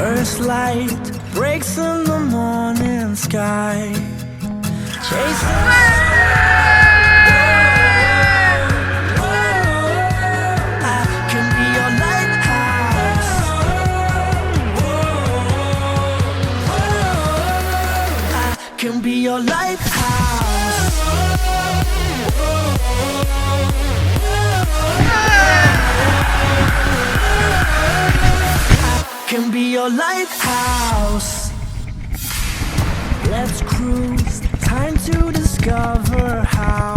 First light breaks in the morning sky, chasing. I can be your lighthouse. I can be your lighthouse. Can be your lighthouse. Let's cruise, time to discover how